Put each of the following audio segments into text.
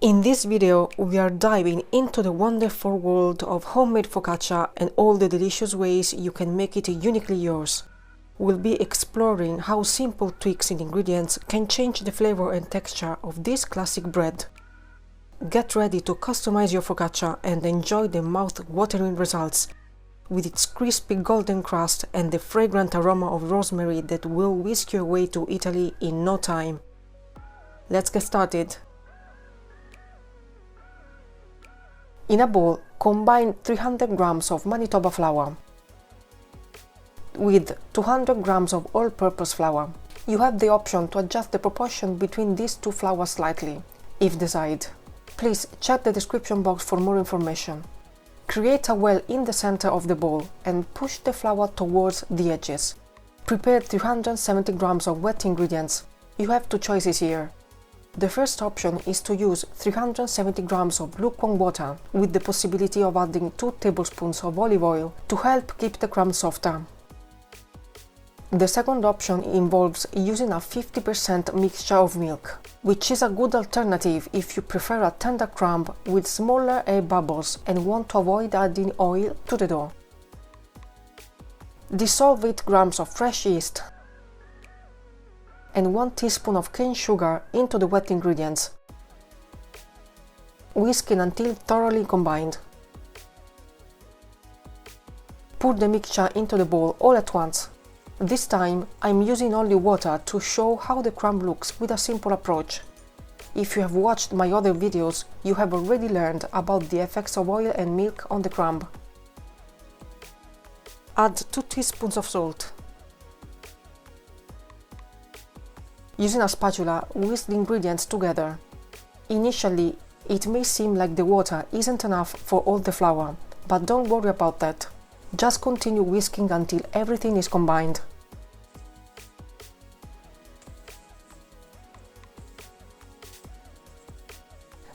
In this video, we are diving into the wonderful world of homemade focaccia and all the delicious ways you can make it uniquely yours. We'll be exploring how simple tweaks in ingredients can change the flavor and texture of this classic bread. Get ready to customize your focaccia and enjoy the mouth-watering results with its crispy golden crust and the fragrant aroma of rosemary that will whisk your way to Italy in no time. Let's get started. In a bowl, combine 300 grams of Manitoba flour with 200 grams of all-purpose flour. You have the option to adjust the proportion between these two flours slightly, if desired. Please check the description box for more information. Create a well in the center of the bowl and push the flour towards the edges. Prepare 370 grams of wet ingredients. You have two choices here. The first option is to use 370 grams of lukewarm water with the possibility of adding 2 tablespoons of olive oil to help keep the crumb softer. The second option involves using a 50% mixture of milk, which is a good alternative if you prefer a tender crumb with smaller air bubbles and want to avoid adding oil to the dough. Dissolve 8 grams of fresh yeast and 1 teaspoon of cane sugar into the wet ingredients, whisking until thoroughly combined. Pour the mixture into the bowl all at once. This time I'm using only water to show how the crumb looks with a simple approach. If you have watched my other videos, you have already learned about the effects of oil and milk on the crumb. Add 2 teaspoons of salt. Using a spatula, whisk the ingredients together. Initially, it may seem like the water isn't enough for all the flour, but don't worry about that. Just continue whisking until everything is combined.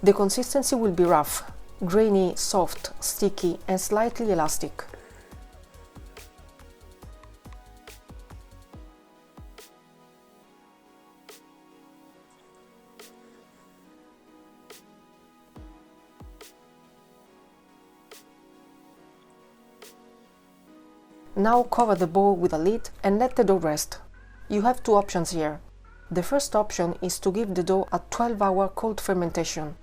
The consistency will be rough, grainy, soft, sticky, and slightly elastic. Now cover the bowl with a lid and let the dough rest. You have two options here. The first option is to give the dough a 12-hour cold fermentation.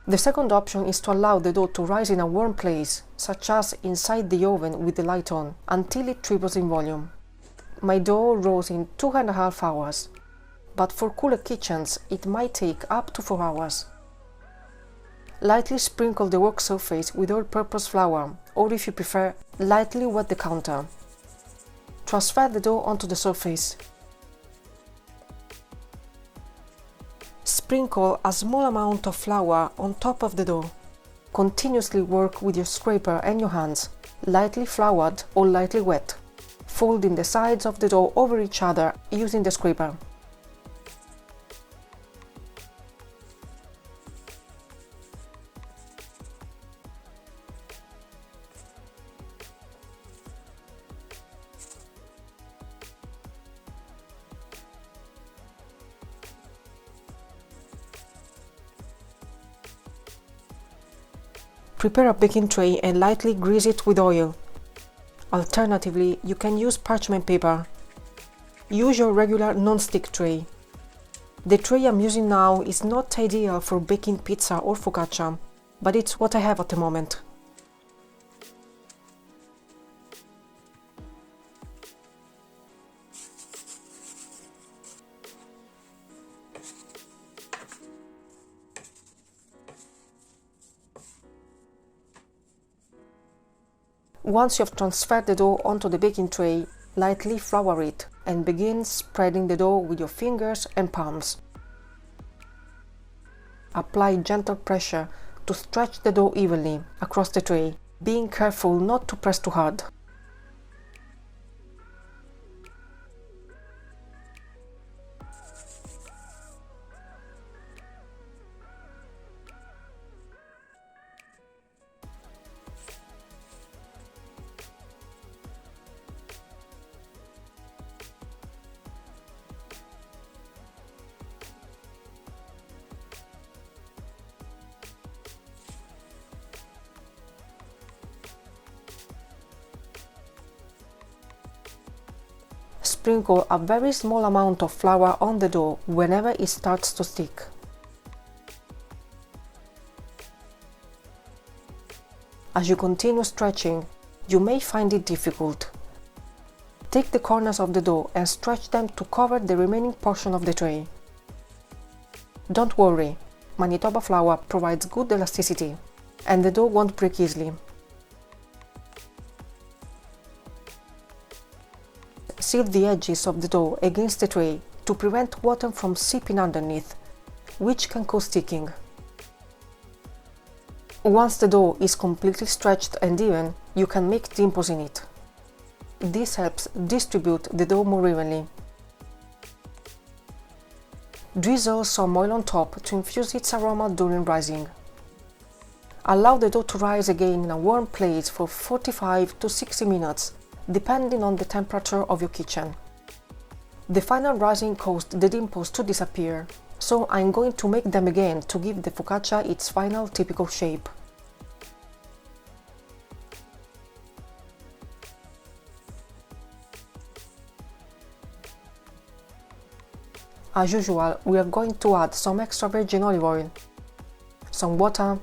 The second option is to allow the dough to rise in a warm place, such as inside the oven with the light on, until it triples in volume. My dough rose in 2.5 hours, but for cooler kitchens it might take up to 4 hours. Lightly sprinkle the work surface with all-purpose flour, or if you prefer, lightly wet the counter. Transfer the dough onto the surface. Sprinkle a small amount of flour on top of the dough. Continuously work with your scraper and your hands, lightly floured or lightly wet, folding the sides of the dough over each other using the scraper. Prepare a baking tray and lightly grease it with oil. Alternatively, you can use parchment paper. Use your regular non-stick tray. The tray I'm using now is not ideal for baking pizza or focaccia, but it's what I have at the moment. Once you have transferred the dough onto the baking tray, lightly flour it and begin spreading the dough with your fingers and palms. Apply gentle pressure to stretch the dough evenly across the tray, being careful not to press too hard. sprinkle a very small amount of flour on the dough whenever it starts to stick. As you continue stretching, you may find it difficult. Take the corners of the dough and stretch them to cover the remaining portion of the tray. Don't worry, Manitoba flour provides good elasticity, and the dough won't break easily. Seal the edges of the dough against the tray to prevent water from seeping underneath, which can cause sticking. Once the dough is completely stretched and even, you can make dimples in it. This helps distribute the dough more evenly. Drizzle some oil on top to infuse its aroma during rising. Allow the dough to rise again in a warm place for 45 to 60 minutes, depending on the temperature of your kitchen. The final rising caused the dimples to disappear, so I'm going to make them again to give the focaccia its final typical shape. As usual, we are going to add some extra virgin olive oil, some water,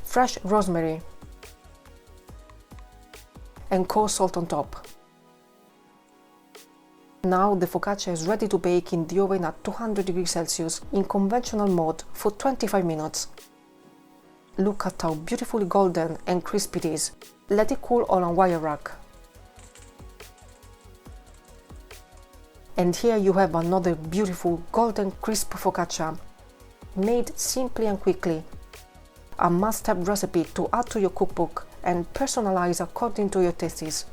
fresh rosemary, and coarse salt on top. Now the focaccia is ready to bake in the oven at 200 degrees Celsius in conventional mode for 25 minutes. Look at how beautifully golden and crispy it is. Let it cool on a wire rack. And here you have another beautiful golden crisp focaccia, made simply and quickly. A must-have recipe to add to your cookbook and personalize according to your tastes.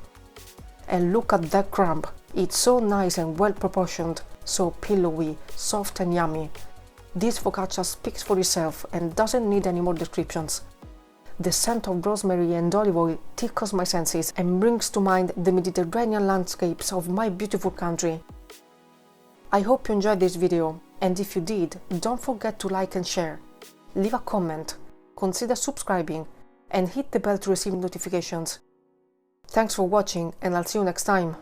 And look at that crumb, it's so nice and well proportioned, so pillowy, soft and yummy. This focaccia speaks for itself and doesn't need any more descriptions. The scent of rosemary and olive oil tickles my senses and brings to mind the Mediterranean landscapes of my beautiful country. I hope you enjoyed this video, and if you did, don't forget to like and share. Leave a comment, consider subscribing, and hit the bell to receive notifications. Thanks for watching, and I'll see you next time.